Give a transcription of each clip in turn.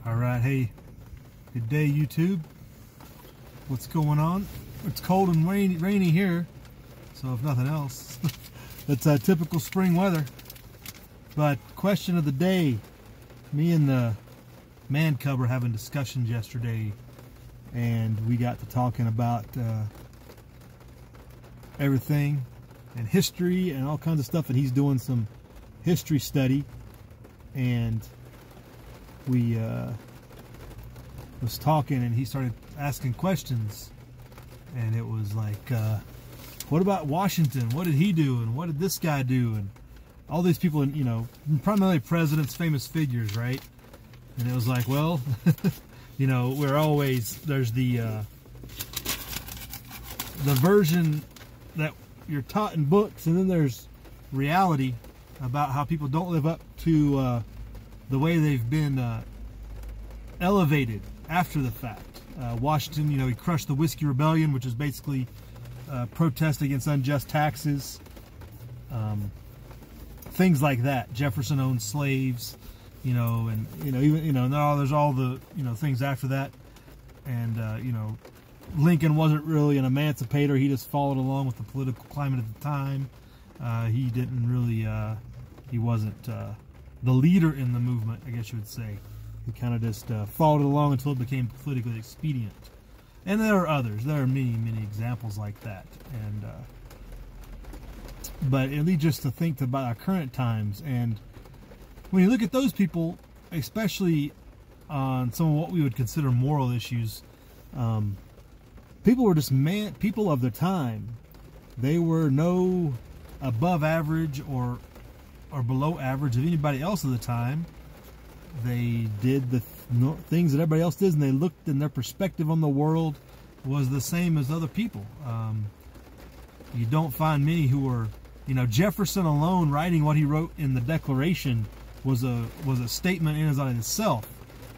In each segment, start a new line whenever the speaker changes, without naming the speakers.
All right, hey, good day, YouTube. What's going on? It's cold and rainy here, so if nothing else, it's typical spring weather. But question of the day, me and the man cub were having discussions yesterday, and we got to talking about everything and history and all kinds of stuff, and he's doing some history study, and we was talking, and he started asking questions, and it was like, what about Washington? What did he do? And what did this guy do? And all these people, and you know, primarily presidents, famous figures, right? And it was like, well, you know, there's the version that you're taught in books, and then there's reality about how people don't live up to the way they've been elevated after the fact. Washington, you know, he crushed the Whiskey Rebellion, which is basically protest against unjust taxes, things like that. Jefferson owned slaves, you know, and now there's all the things after that, and Lincoln wasn't really an emancipator. He just followed along with the political climate at the time. He didn't really, he wasn't the leader in the movement, I guess you would say. He kind of just followed along until it became politically expedient. And there are others. There are many, many examples like that. And but it leads us to think about our current times. And when you look at those people, especially on some of what we would consider moral issues, people were just people of their time. They were no above average or below average of anybody else at the time. They did the things that everybody else did, and they looked, and their perspective on the world was the same as other people. You don't find many who were, Jefferson alone writing what he wrote in the Declaration was a statement in and of itself.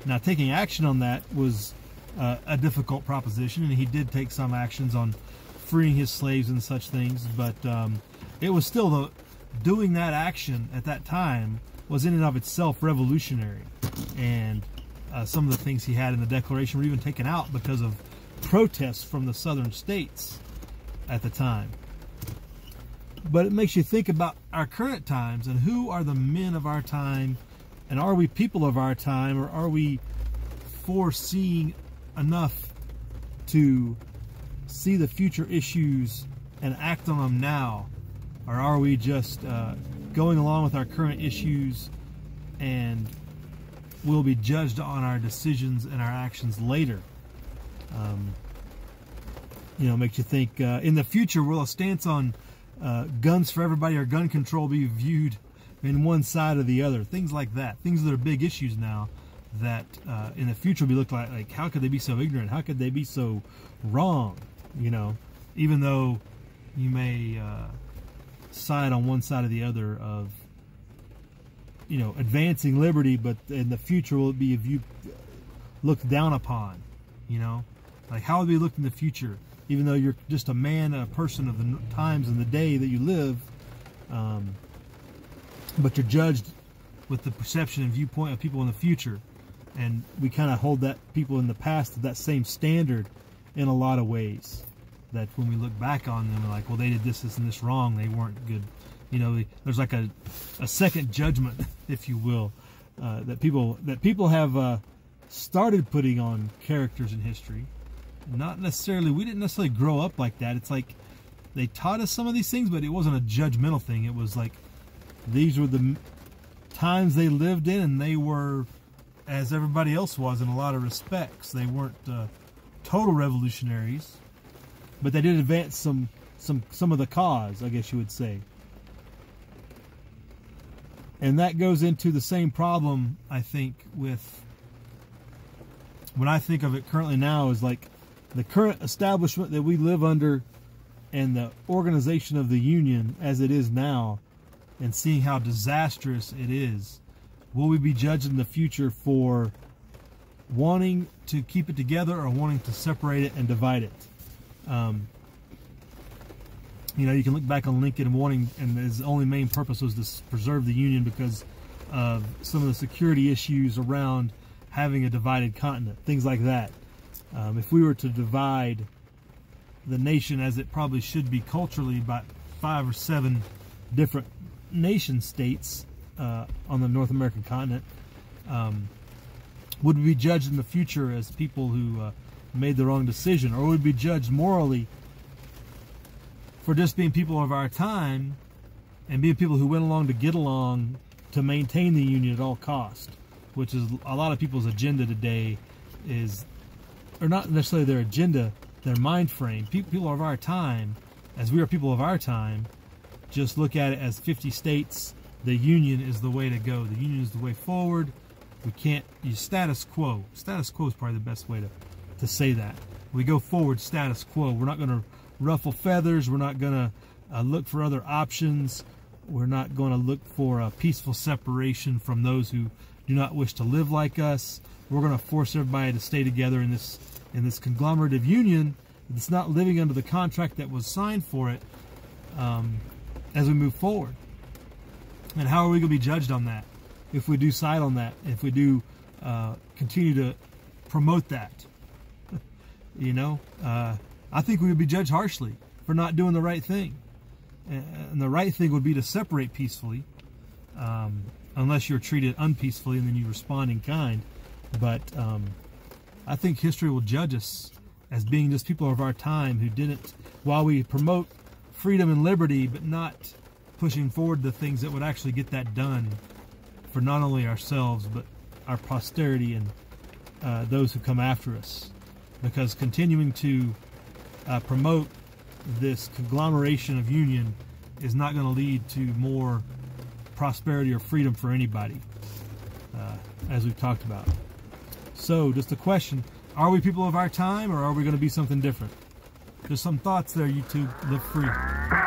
Now, taking action on that was a difficult proposition, and he did take some actions on freeing his slaves and such things, but it was still doing that action at that time was in and of itself revolutionary. And some of the things he had in the Declaration were even taken out because of protests from the southern states at the time. But it makes you think about our current times, and who are the men of our time, and are we people of our time, or are we foreseeing enough to see the future issues and act on them now? Or are we just going along with our current issues, and we'll be judged on our decisions and our actions later? Makes you think, in the future, will a stance on guns for everybody or gun control be viewed in one side or the other? Things like that. Things that are big issues now that in the future will be looked like how could they be so ignorant? How could they be so wrong? Even though you may side on one side or the other of advancing liberty, but in the future will it be viewed, looked down upon? Like how would we look in the future, even though you're just a man, a person of the times and the day that you live, but you're judged with the perception and viewpoint of people in the future. And we kind of hold that people in the past to that same standard in a lot of ways, that when we look back on them, we're like, well, they did this and this wrong, they weren't good. There's like a second judgment, if you will, that people have started putting on characters in history. Not necessarily, we didn't necessarily grow up like that. It's like they taught us some of these things, but it wasn't a judgmental thing. It was like these were the times they lived in, and they were as everybody else was in a lot of respects. They weren't total revolutionaries, but they did advance some of the cause, I guess you would say. And that goes into the same problem, I think, with when I think of it currently now, is like the current establishment that we live under and the organization of the Union as it is now, and seeing how disastrous it is. Will we be judged in the future for wanting to keep it together or wanting to separate it and divide it? You can look back on Lincoln wanting, and his only main purpose was to preserve the Union because of some of the security issues around having a divided continent, things like that. If we were to divide the nation as it probably should be culturally by 5 or 7 different nation states on the North American continent, would we be judged in the future as people who made the wrong decision, or would we be judged morally for just being people of our time and being people who went along to get along to maintain the union at all cost, which is a lot of people's agenda today, or not necessarily their agenda, their mind frame. People of our time, as we are people of our time, just look at it as 50 states. The union is the way to go. The union is the way forward. We can't use status quo. Status quo is probably the best way to say that. We go forward status quo. We're not going to ruffle feathers. We're not going to look for other options. We're not going to look for a peaceful separation from those who do not wish to live like us. We're going to force everybody to stay together in this conglomerative union that's not living under the contract that was signed for it as we move forward. And how are we going to be judged on that if we do side on that, if we do continue to promote that? You know, I think we would be judged harshly for not doing the right thing. And the right thing would be to separate peacefully, unless you're treated unpeacefully and then you respond in kind. But I think history will judge us as being just people of our time who didn't, while we promote freedom and liberty, but not pushing forward the things that would actually get that done for not only ourselves, but our posterity and those who come after us. Because continuing to promote this conglomeration of union is not going to lead to more prosperity or freedom for anybody, as we've talked about. So, just a question, are we people of our time, or are we going to be something different? Just some thoughts there, YouTube. Live free.